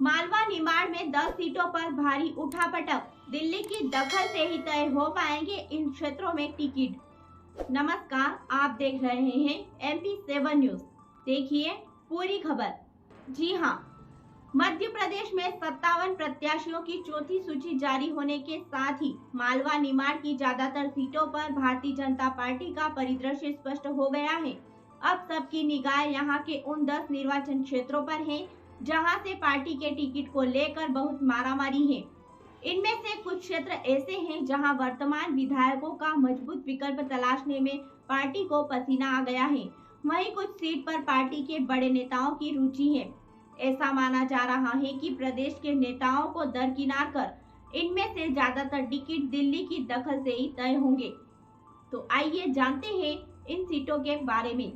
मालवा निमाड़ में 10 सीटों पर भारी उठापटक, दिल्ली की दखल से ही तय हो पाएंगे इन क्षेत्रों में टिकट। नमस्कार, आप देख रहे हैं MP7 न्यूज। देखिए पूरी खबर। जी हां, मध्य प्रदेश में 57 प्रत्याशियों की चौथी सूची जारी होने के साथ ही मालवा निमाड़ की ज्यादातर सीटों पर भारतीय जनता पार्टी का परिदृश्य स्पष्ट हो गया है। अब सबकी निगाह यहां के उन 10 निर्वाचन क्षेत्रों पर है जहां से पार्टी के टिकट को लेकर बहुत मारामारी है। इनमें से कुछ क्षेत्र ऐसे हैं जहां वर्तमान विधायकों का मजबूत विकल्प तलाशने में पार्टी को पसीना आ गया है। वहीं कुछ सीट पर पार्टी के बड़े नेताओं की रुचि है। ऐसा माना जा रहा है कि प्रदेश के नेताओं को दरकिनार कर इनमें से ज्यादातर टिकट दिल्ली की दखल से ही तय होंगे। तो आइए जानते हैं इन सीटों के बारे में।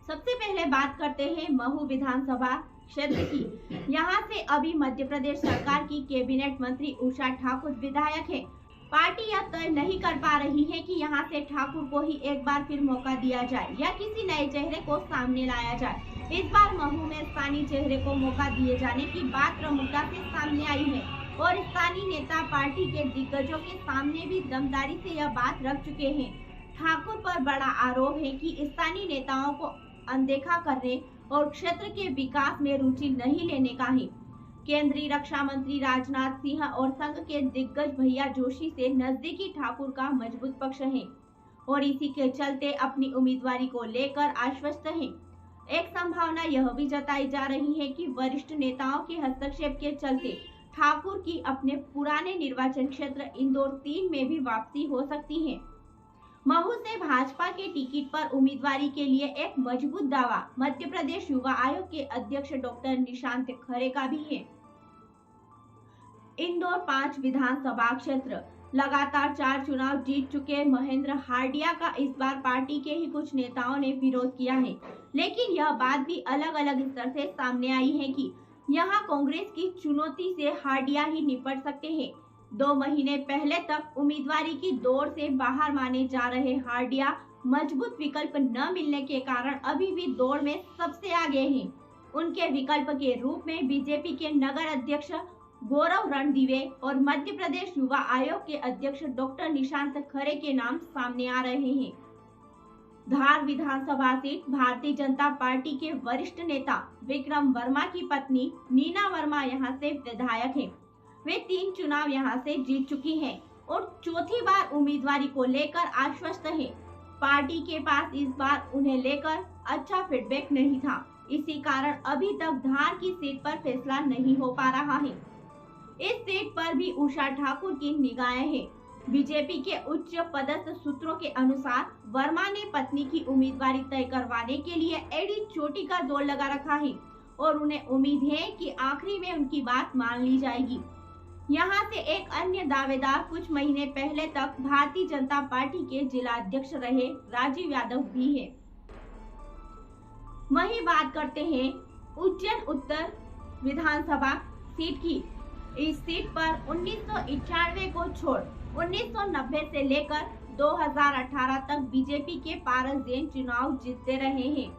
सबसे पहले बात करते हैं महू विधानसभा क्षेत्र की। यहाँ से अभी मध्य प्रदेश सरकार की कैबिनेट मंत्री उषा ठाकुर विधायक है। पार्टी यह तय नहीं कर पा रही है कि यहाँ से ठाकुर को ही एक बार फिर मौका दिया जाए या किसी नए चेहरे को सामने लाया जाए। इस बार महू में स्थानीय चेहरे को मौका दिए जाने की बात प्रमुखता से सामने आई है और स्थानीय नेता पार्टी के दिग्गजों के सामने भी दमदारी से यह बात रख चुके हैं। ठाकुर पर बड़ा आरोप है कि स्थानीय नेताओं को अनदेखा करने और क्षेत्र के विकास में रुचि नहीं लेने का है। केंद्रीय रक्षा मंत्री राजनाथ सिंह और संघ के दिग्गज भैया जोशी से नजदीकी ठाकुर का मजबूत पक्ष है और इसी के चलते अपनी उम्मीदवारी को लेकर आश्वस्त हैं। एक संभावना यह भी जताई जा रही है कि वरिष्ठ नेताओं के हस्तक्षेप के चलते ठाकुर की अपने पुराने निर्वाचन क्षेत्र इंदौर 3 में भी वापसी हो सकती है। महू से भाजपा के टिकट पर उम्मीदवारी के लिए एक मजबूत दावा मध्य प्रदेश युवा आयोग के अध्यक्ष डॉक्टर निशांत खरे का भी है। इंदौर 5 विधानसभा क्षेत्र लगातार 4 चुनाव जीत चुके महेंद्र हार्डिया का इस बार पार्टी के ही कुछ नेताओं ने विरोध किया है, लेकिन यह बात भी अलग अलग स्तर से सामने आई है कि यहाँ कांग्रेस की चुनौती से हार्डिया ही निपट सकते हैं। 2 महीने पहले तक उम्मीदवारी की दौड़ से बाहर माने जा रहे हार्डिया मजबूत विकल्प न मिलने के कारण अभी भी दौड़ में सबसे आगे हैं। उनके विकल्प के रूप में बीजेपी के नगर अध्यक्ष गौरव रणदीवे और मध्य प्रदेश युवा आयोग के अध्यक्ष डॉक्टर निशांत खरे के नाम सामने आ रहे हैं। धार विधानसभा सीट भारतीय जनता पार्टी के वरिष्ठ नेता विक्रम वर्मा की पत्नी नीना वर्मा यहाँ से विधायक है। वे 3 चुनाव यहां से जीत चुकी हैं और चौथी बार उम्मीदवारी को लेकर आश्वस्त हैं। पार्टी के पास इस बार उन्हें लेकर अच्छा फीडबैक नहीं था, इसी कारण अभी तक धार की सीट पर फैसला नहीं हो पा रहा है। इस सीट पर भी उषा ठाकुर की निगाहें हैं। बीजेपी के उच्च पदस्थ सूत्रों के अनुसार वर्मा ने पत्नी की उम्मीदवारी तय करवाने के लिए एड़ी चोटी का जोर लगा रखा है और उन्हें उम्मीद है कि आखिरी में उनकी बात मान ली जाएगी। यहाँ से एक अन्य दावेदार कुछ महीने पहले तक भारतीय जनता पार्टी के जिला अध्यक्ष रहे राजीव यादव भी है। वहीं बात करते हैं उज्जैन उत्तर विधानसभा सीट की। इस सीट पर 1991 को छोड़ 1990 से लेकर 2018 तक बीजेपी के पारस जैन चुनाव जीतते रहे हैं।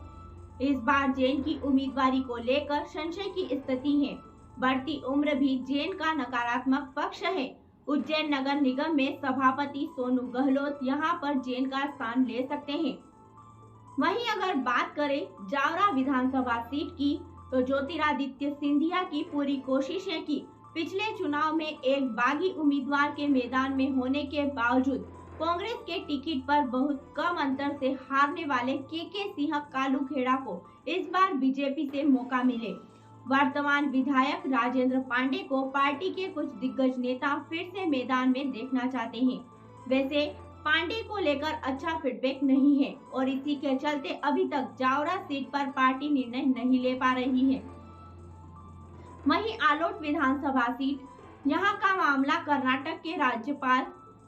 इस बार जैन की उम्मीदवारी को लेकर संशय की स्थिति है। बढ़ती उम्र भी जैन का नकारात्मक पक्ष है। उज्जैन नगर निगम में सभापति सोनू गहलोत यहां पर जैन का स्थान ले सकते हैं। वहीं अगर बात करें जावरा विधानसभा सीट की तो ज्योतिरादित्य सिंधिया की पूरी कोशिश है कि पिछले चुनाव में एक बागी उम्मीदवार के मैदान में होने के बावजूद कांग्रेस के टिकट पर बहुत कम अंतर से हारने वाले के सिंह कालूखेड़ा को इस बार बीजेपी से मौका मिले। वर्तमान विधायक राजेंद्र पांडे को पार्टी के कुछ दिग्गज नेता फिर से मैदान में देखना चाहते हैं। वैसे पांडे को लेकर अच्छा फीडबैक नहीं है और इसी के चलते अभी तक जावरा सीट पर पार्टी निर्णय नहीं ले पा रही है। वहीं आलोट विधानसभा सीट, यहाँ का मामला कर्नाटक के राज्यपाल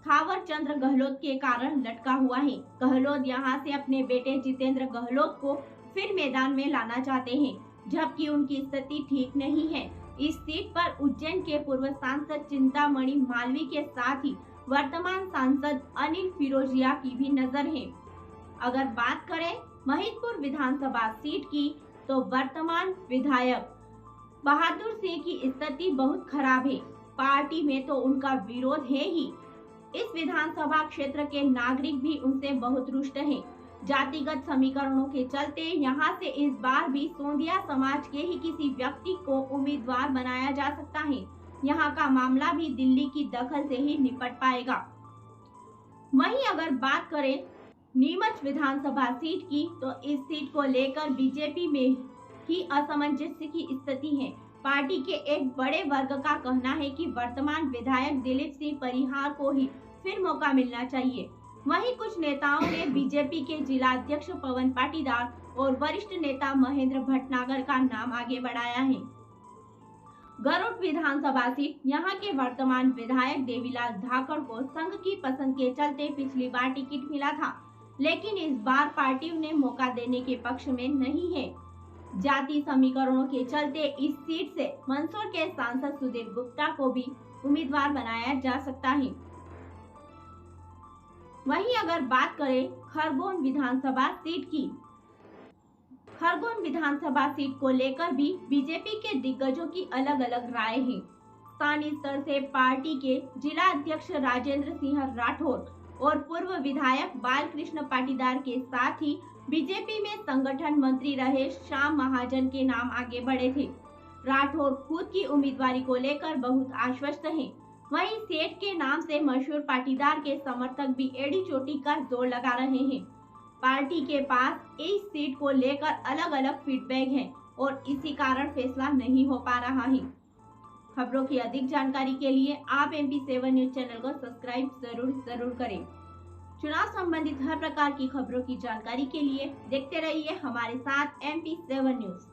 थावर चंद्र गहलोत के कारण लटका हुआ है। गहलोत यहाँ से अपने बेटे जितेंद्र गहलोत को फिर मैदान में लाना चाहते हैं, जबकि उनकी स्थिति ठीक नहीं है। इस सीट पर उज्जैन के पूर्व सांसद चिंतामणि मालवी के साथ ही वर्तमान सांसद अनिल फिरोजिया की भी नजर है। अगर बात करें महिदपुर विधानसभा सीट की तो वर्तमान विधायक बहादुर सिंह की स्थिति बहुत खराब है। पार्टी में तो उनका विरोध है ही। इस विधानसभा क्षेत्र के नागरिक भी उनसे बहुत रुष्ट हैं। जातिगत समीकरणों के चलते यहां से इस बार भी सोंधिया समाज के ही किसी व्यक्ति को उम्मीदवार बनाया जा सकता है। यहां का मामला भी दिल्ली की दखल से ही निपट पाएगा। वहीं अगर बात करें नीमच विधानसभा सीट की, तो इस सीट को लेकर बीजेपी में ही असमंजस की स्थिति है। पार्टी के एक बड़े वर्ग का कहना है कि वर्तमान विधायक दिलीप सिंह परिहार को ही फिर मौका मिलना चाहिए। वहीं कुछ नेताओं ने बीजेपी के जिला अध्यक्ष पवन पाटीदार और वरिष्ठ नेता महेंद्र भटनागर का नाम आगे बढ़ाया है। गरुड़ विधानसभा सीट, यहाँ के वर्तमान विधायक देवीलाल धाकड़ को संघ की पसंद के चलते पिछली बार टिकट मिला था, लेकिन इस बार पार्टी उन्हें मौका देने के पक्ष में नहीं है। जाति समीकरणों के चलते इस सीट से मंदसौर के सांसद सुधीर गुप्ता को भी उम्मीदवार बनाया जा सकता है। वहीं अगर बात करें खरगोन विधानसभा सीट की, खरगोन विधानसभा सीट को लेकर भी बीजेपी के दिग्गजों की अलग अलग राय है। स्थानीय स्तर से पार्टी के जिला अध्यक्ष राजेंद्र सिंह राठौर और पूर्व विधायक बालकृष्ण पाटीदार के साथ ही बीजेपी में संगठन मंत्री रहे श्याम महाजन के नाम आगे बढ़े थे। राठौर खुद की उम्मीदवारी को लेकर बहुत आश्वस्त हैं। वहीं सेठ के नाम से मशहूर पाटीदार के समर्थक भी एड़ी चोटी का जोर लगा रहे हैं। पार्टी के पास इस सीट को लेकर अलग अलग फीडबैक है और इसी कारण फैसला नहीं हो पा रहा है। खबरों की अधिक जानकारी के लिए आप MP7 न्यूज चैनल को सब्सक्राइब जरूर करें। चुनाव संबंधित हर प्रकार की खबरों की जानकारी के लिए देखते रहिए हमारे साथ MP7 न्यूज।